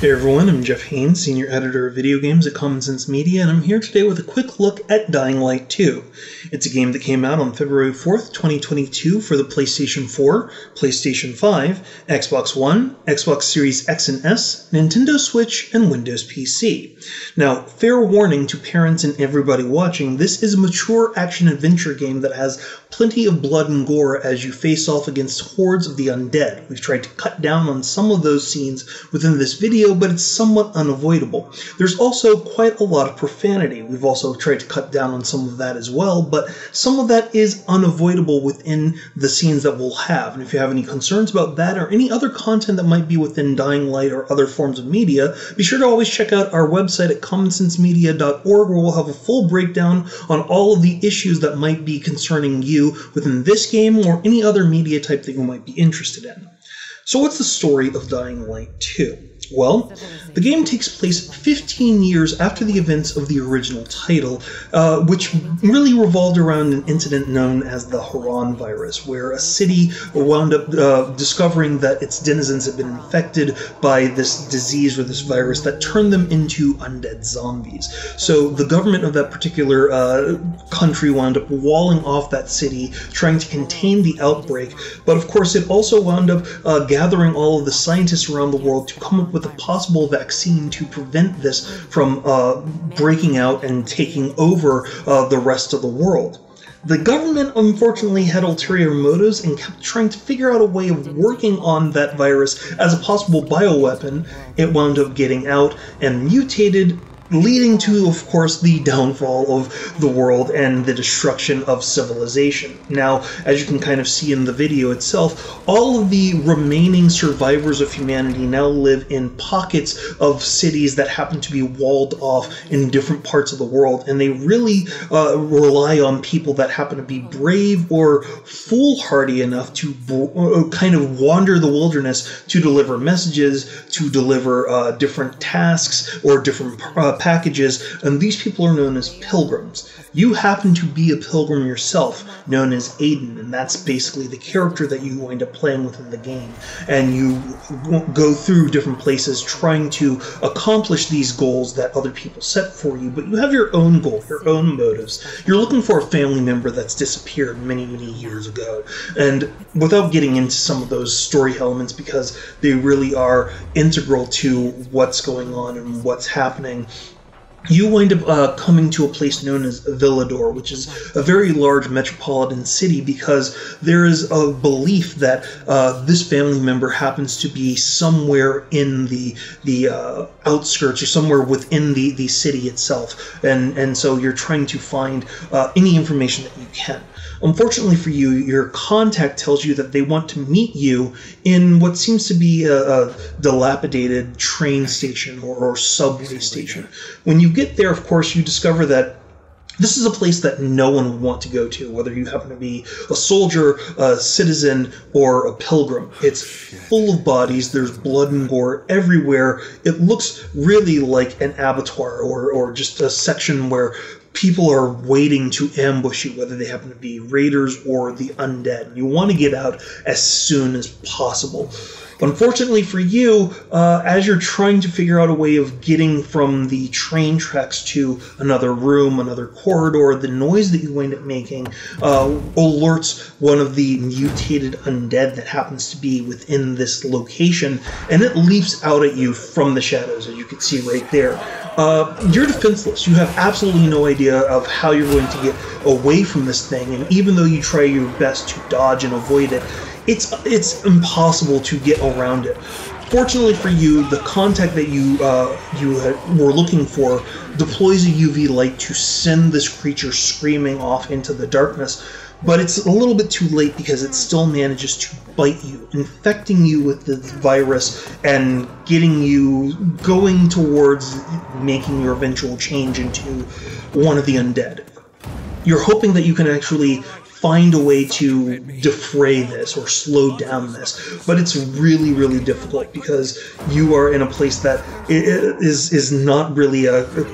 Hey everyone, I'm Jeff Haynes, Senior Editor of Video Games at Common Sense Media, and I'm here today with a quick look at Dying Light 2. It's a game that came out on February 4th, 2022 for the PlayStation 4, PlayStation 5, Xbox One, Xbox Series X and S, Nintendo Switch, and Windows PC. Now, fair warning to parents and everybody watching, this is a mature action-adventure game that has plenty of blood and gore as you face off against hordes of the undead. We've tried to cut down on some of those scenes within this video, but it's somewhat unavoidable. There's also quite a lot of profanity. We've also tried to cut down on some of that as well, but some of that is unavoidable within the scenes that we'll have. And if you have any concerns about that or any other content that might be within Dying Light or other forms of media, be sure to always check out our website at commonsensemedia.org, where we'll have a full breakdown on all of the issues that might be concerning you within this game or any other media type that you might be interested in. So what's the story of Dying Light 2? Well, the game takes place 15 years after the events of the original title, which really revolved around an incident known as the Harran virus, where a city wound up discovering that its denizens had been infected by this disease or this virus that turned them into undead zombies. So the government of that particular country wound up walling off that city, trying to contain the outbreak, but of course it also wound up gathering all of the scientists around the world to come up with a possible vaccine to prevent this from breaking out and taking over the rest of the world. The government, unfortunately, had ulterior motives and kept trying to figure out a way of working on that virus as a possible bioweapon. It wound up getting out and mutated, leading to, of course, the downfall of the world and the destruction of civilization. Now, as you can kind of see in the video itself, all of the remaining survivors of humanity now live in pockets of cities that happen to be walled off in different parts of the world, and they really rely on people that happen to be brave or foolhardy enough to kind of wander the wilderness to deliver messages, to deliver different tasks or different packages, and these people are known as pilgrims. You happen to be a pilgrim yourself, known as Aiden, and that's basically the character that you wind up playing within the game. And you go through different places trying to accomplish these goals that other people set for you, but you have your own goal, your own motives. You're looking for a family member that's disappeared many, many years ago. And without getting into some of those story elements, because they really are integral to what's going on and what's happening, you wind up coming to a place known as Villedor, which is a very large metropolitan city, because there is a belief that this family member happens to be somewhere in the outskirts or somewhere within the city itself, and so you're trying to find any information that you can. Unfortunately for you, your contact tells you that they want to meet you in what seems to be a dilapidated train station or subway station. When you get there, of course, you discover that this is a place that no one would want to go to, whether you happen to be a soldier, a citizen, or a pilgrim. It's full of bodies, there's blood and gore everywhere. It looks really like an abattoir or just a section where people are waiting to ambush you, whether they happen to be raiders or the undead. You want to get out as soon as possible. Unfortunately for you, as you're trying to figure out a way of getting from the train tracks to another room, another corridor, the noise that you wind up making alerts one of the mutated undead that happens to be within this location, and it leaps out at you from the shadows, as you can see right there. You're defenseless. You have absolutely no idea of how you're going to get away from this thing, and even though you try your best to dodge and avoid it, it's impossible to get around it. Fortunately for you, the contact that you were looking for deploys a UV light to send this creature screaming off into the darkness, but it's a little bit too late because it still manages to bite you, infecting you with the virus and getting you going towards making your eventual change into one of the undead. You're hoping that you can actually find a way to defray this or slow down this, but it's really, really difficult because you are in a place that is not really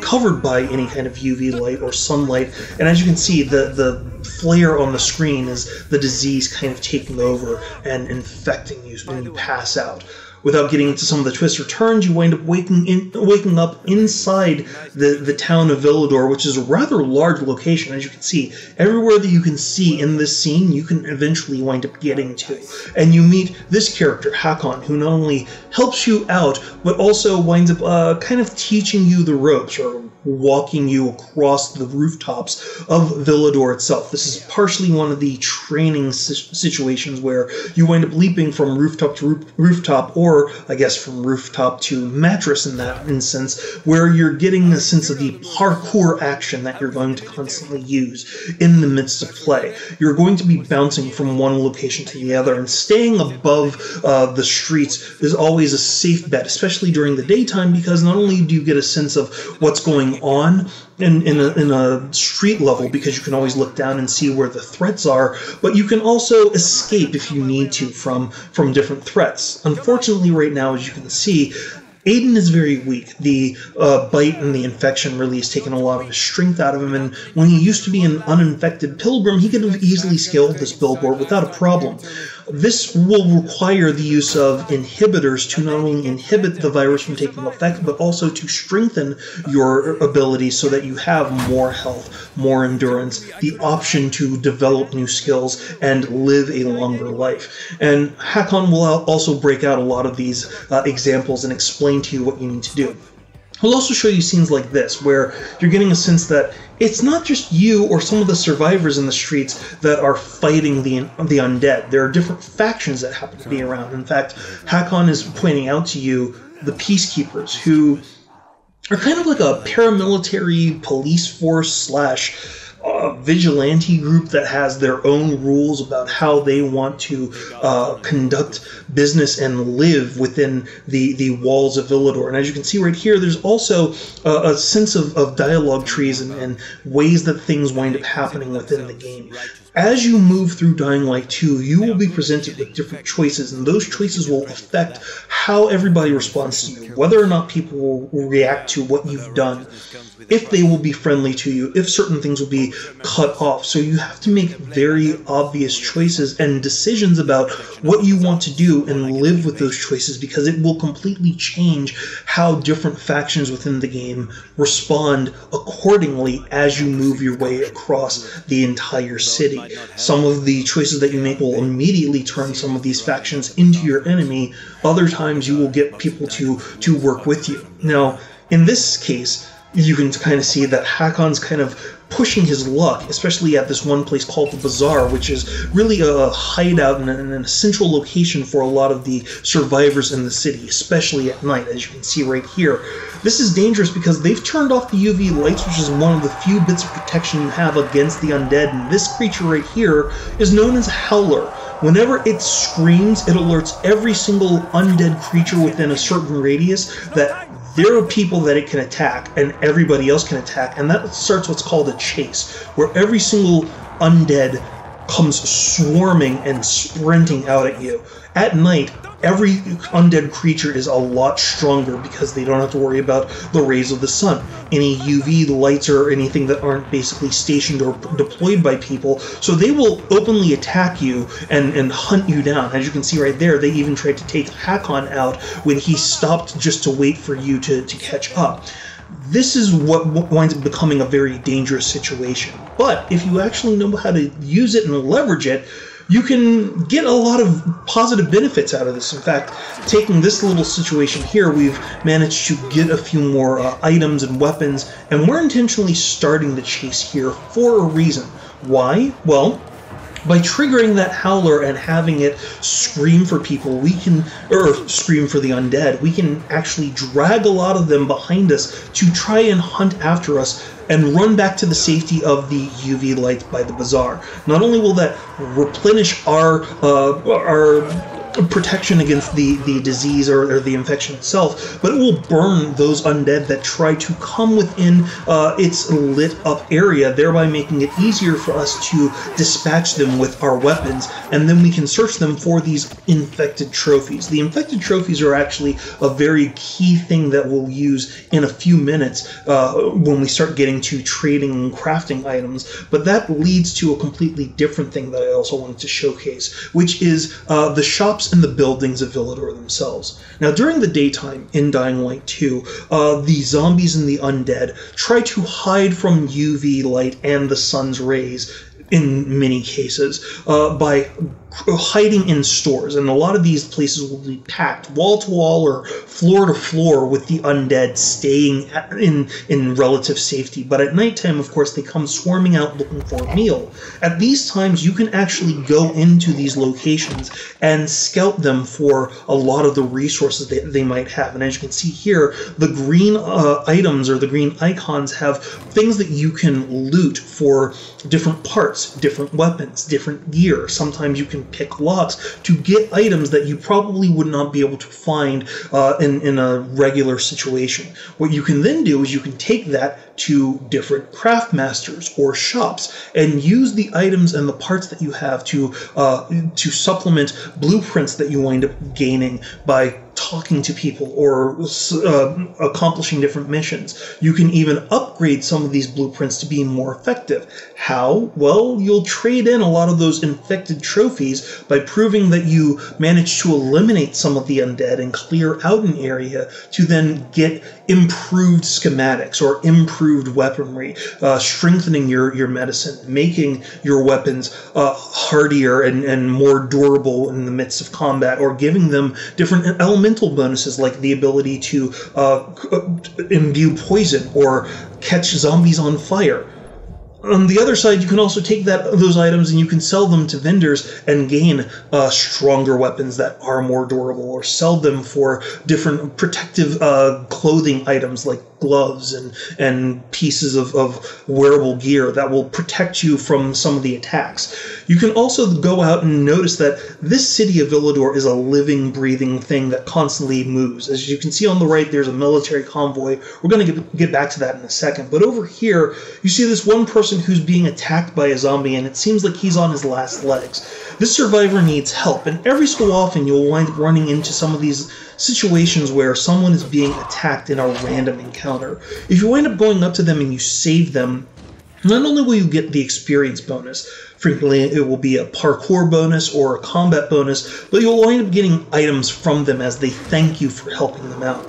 covered by any kind of UV light or sunlight, and as you can see, the flare on the screen is the disease kind of taking over and infecting you when you pass out. Without getting into some of the twists or turns, you wind up waking up inside the town of Villedor, which is a rather large location. As you can see, everywhere that you can see in this scene, you can eventually wind up getting to. And you meet this character, Hakon, who not only helps you out, but also winds up kind of teaching you the ropes, or walking you across the rooftops of Villedor itself. This is partially one of the training situations where you wind up leaping from rooftop to rooftop, or I guess from rooftop to mattress in that instance, where you're getting a sense of the parkour action that you're going to constantly use in the midst of play. You're going to be bouncing from one location to the other, and staying above the streets is always a safe bet, especially during the daytime, because not only do you get a sense of what's going on in a street level, because you can always look down and see where the threats are, but you can also escape if you need to from different threats. Unfortunately, right now, as you can see, Aiden is very weak. The bite and the infection really has taken a lot of his strength out of him, and when he used to be an uninfected pilgrim, he could have easily scaled this billboard without a problem. This will require the use of inhibitors to not only inhibit the virus from taking effect, but also to strengthen your abilities so that you have more health, more endurance, the option to develop new skills, and live a longer life. And Hakon will also break out a lot of these examples and explain to you what you need to do. He'll also show you scenes like this, where you're getting a sense that it's not just you or some of the survivors in the streets that are fighting the undead. There are different factions that happen to be around. In fact, Hakon is pointing out to you the Peacekeepers, who are kind of like a paramilitary police force slash vigilante group that has their own rules about how they want to conduct business and live within the walls of Villedor. And as you can see right here, there's also a sense of dialogue trees and ways that things wind up happening within the game. As you move through Dying Light 2, you will be presented with different choices, and those choices will affect how everybody responds to you, whether or not people will react to what you've done, if they will be friendly to you, if certain things will be cut off. So you have to make very obvious choices and decisions about what you want to do and live with those choices, because it will completely change how different factions within the game respond accordingly as you move your way across the entire city. Some of the choices that you make will immediately turn some of these factions into your enemy. Other times you will get people to work with you. Now, in this case, you can kind of see that Hakon's kind of pushing his luck, especially at this one place called the Bazaar, which is really a hideout and an essential location for a lot of the survivors in the city, especially at night, as you can see right here. This is dangerous because they've turned off the UV lights, which is one of the few bits of protection you have against the undead, and this creature right here is known as Howler. Whenever it screams, it alerts every single undead creature within a certain radius that there are people that it can attack, and everybody else can attack, and that starts what's called a chase, where every single undead comes swarming and sprinting out at you. At night, every undead creature is a lot stronger because they don't have to worry about the rays of the sun, any UV lights or anything that aren't basically stationed or deployed by people, so they will openly attack you and hunt you down. As you can see right there, they even tried to take Hakon out when he stopped just to wait for you to catch up. This is what winds up becoming a very dangerous situation. But if you actually know how to use it and leverage it, you can get a lot of positive benefits out of this. In fact, taking this little situation here, we've managed to get a few more items and weapons, and we're intentionally starting the chase here for a reason. Why? Well, by triggering that Howler and having it scream for people, or scream for the undead, we can actually drag a lot of them behind us to try and hunt after us and run back to the safety of the UV lights by the Bazaar. Not only will that replenish our protection against the disease or the infection itself, but it will burn those undead that try to come within its lit up area, thereby making it easier for us to dispatch them with our weapons, and then we can search them for these infected trophies. The infected trophies are actually a very key thing that we'll use in a few minutes when we start getting to trading and crafting items, but that leads to a completely different thing that I also wanted to showcase, which is the shops and the buildings of Villedor themselves. Now, during the daytime in Dying Light 2, the zombies and the undead try to hide from UV light and the sun's rays in many cases by hiding in stores, and a lot of these places will be packed wall to wall or floor to floor with the undead staying in relative safety. But at nighttime, of course, they come swarming out looking for a meal. At these times, you can actually go into these locations and scout them for a lot of the resources that they might have. And as you can see here, the green items or the green icons have things that you can loot for different parts, different weapons, different gear. Sometimes you can pick locks to get items that you probably would not be able to find in a regular situation. What you can then do is you can take that to different craft masters or shops and use the items and the parts that you have to supplement blueprints that you wind up gaining by talking to people or accomplishing different missions. You can even upgrade some of these blueprints to be more effective. How? Well, you'll trade in a lot of those infected trophies by proving that you managed to eliminate some of the undead and clear out an area to then get improved schematics or improved weaponry, strengthening your medicine, making your weapons hardier and more durable in the midst of combat, or giving them different elemental bonuses like the ability to imbue poison or catch zombies on fire. On the other side, you can also take those items and you can sell them to vendors and gain stronger weapons that are more durable, or sell them for different protective clothing items like gloves and pieces of wearable gear that will protect you from some of the attacks. You can also go out and notice that this city of Villedor is a living, breathing thing that constantly moves. As you can see on the right, there's a military convoy. We're going to get back to that in a second. But over here, you see this one person who's being attacked by a zombie, and it seems like he's on his last legs. This survivor needs help, and every so often you'll wind up running into some of these situations where someone is being attacked in a random encounter. If you wind up going up to them and you save them, not only will you get the experience bonus, frequently it will be a parkour bonus or a combat bonus, but you'll wind up getting items from them as they thank you for helping them out.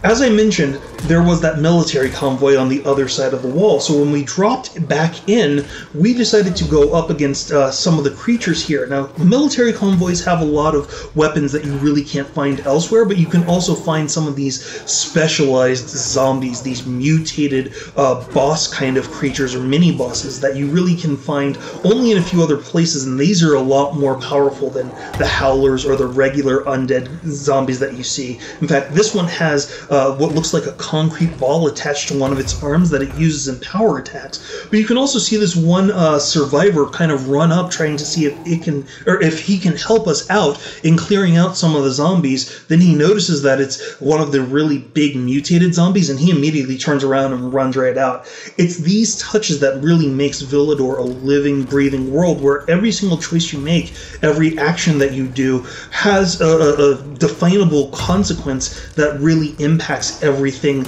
As I mentioned, there was that military convoy on the other side of the wall, so when we dropped back in, we decided to go up against some of the creatures here. Now, military convoys have a lot of weapons that you really can't find elsewhere, but you can also find some of these specialized zombies, these mutated boss kind of creatures or mini-bosses that you really can find only in a few other places, and these are a lot more powerful than the howlers or the regular undead zombies that you see. In fact, this one has what looks like a concrete ball attached to one of its arms that it uses in power attacks. But you can also see this one survivor kind of run up trying to see if he can help us out in clearing out some of the zombies. Then he notices that it's one of the really big mutated zombies, and he immediately turns around and runs right out. It's these touches that really makes Villedor a living, breathing world where every single choice you make, every action that you do has a definable consequence that really impacts everything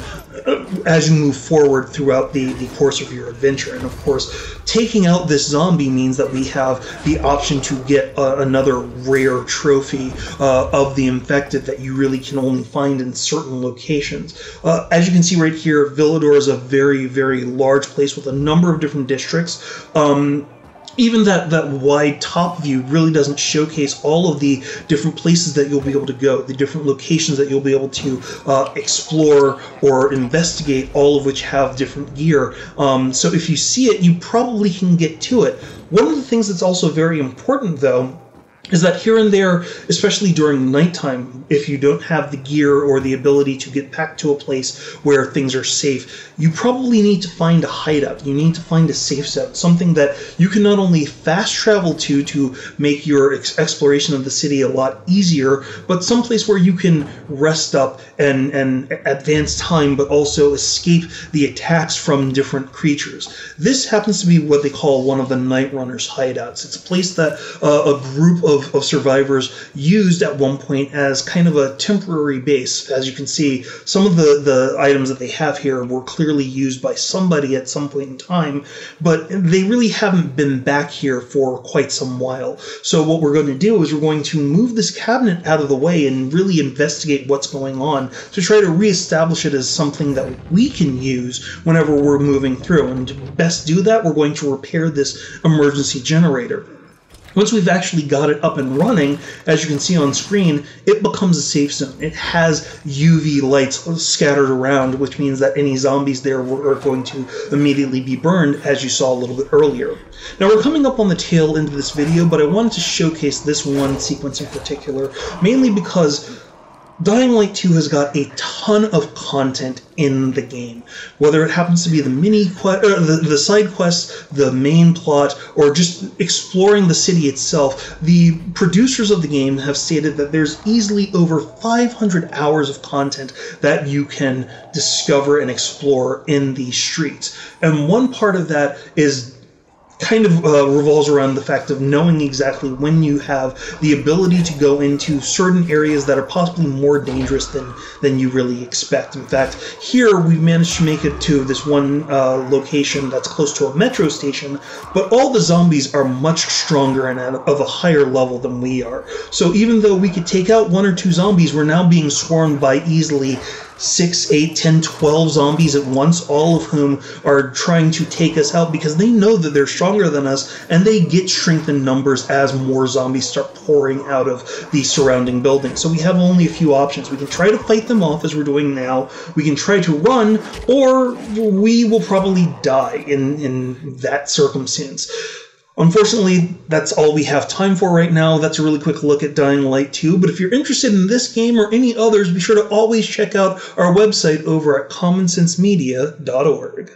as you move forward throughout the course of your adventure. And of course, taking out this zombie means that we have the option to get another rare trophy of the infected that you really can only find in certain locations. As you can see right here, Villedor is a very, very large place with a number of different districts. Even that wide top view really doesn't showcase all of the different places that you'll be able to go, the different locations that you'll be able to explore or investigate, all of which have different gear. So if you see it, you probably can get to it. One of the things that's also very important, though, is that here and there, especially during nighttime, if you don't have the gear or the ability to get back to a place where things are safe, you probably need to find a hideout. You need to find a safe zone, something that you can not only fast travel to make your exploration of the city a lot easier, but someplace where you can rest up and advance time, but also escape the attacks from different creatures. This happens to be what they call one of the Night Runners hideouts. It's a place that a group of survivors used at one point as kind of a temporary base. As you can see, some of the items that they have here were clearly used by somebody at some point in time, but they really haven't been back here for quite some while. So what we're going to do is we're going to move this cabinet out of the way and really investigate what's going on to try to reestablish it as something that we can use whenever we're moving through. And to best do that, we're going to repair this emergency generator. Once we've actually got it up and running, as you can see on screen, it becomes a safe zone. It has UV lights scattered around, which means that any zombies there are going to immediately be burned, as you saw a little bit earlier. Now, we're coming up on the tail end of this video, but I wanted to showcase this one sequence in particular, mainly because Dying Light 2 has got a ton of content in the game. Whether it happens to be the the side quests, the main plot, or just exploring the city itself, the producers of the game have stated that there's easily over 500 hours of content that you can discover and explore in these streets. And one part of that is kind of revolves around the fact of knowing exactly when you have the ability to go into certain areas that are possibly more dangerous than you really expect. In fact, here we've managed to make it to this one location that's close to a metro station, but all the zombies are much stronger and of a higher level than we are. So even though we could take out 1 or 2 zombies, we're now being swarmed by easily 6, 8, 10, 12 zombies at once, all of whom are trying to take us out because they know that they're stronger than us, and they get strength in numbers as more zombies start pouring out of the surrounding buildings. So we have only a few options. We can try to fight them off as we're doing now, we can try to run, or we will probably die in that circumstance. Unfortunately, that's all we have time for right now. That's a really quick look at Dying Light 2, but if you're interested in this game or any others, be sure to always check out our website over at commonsensemedia.org.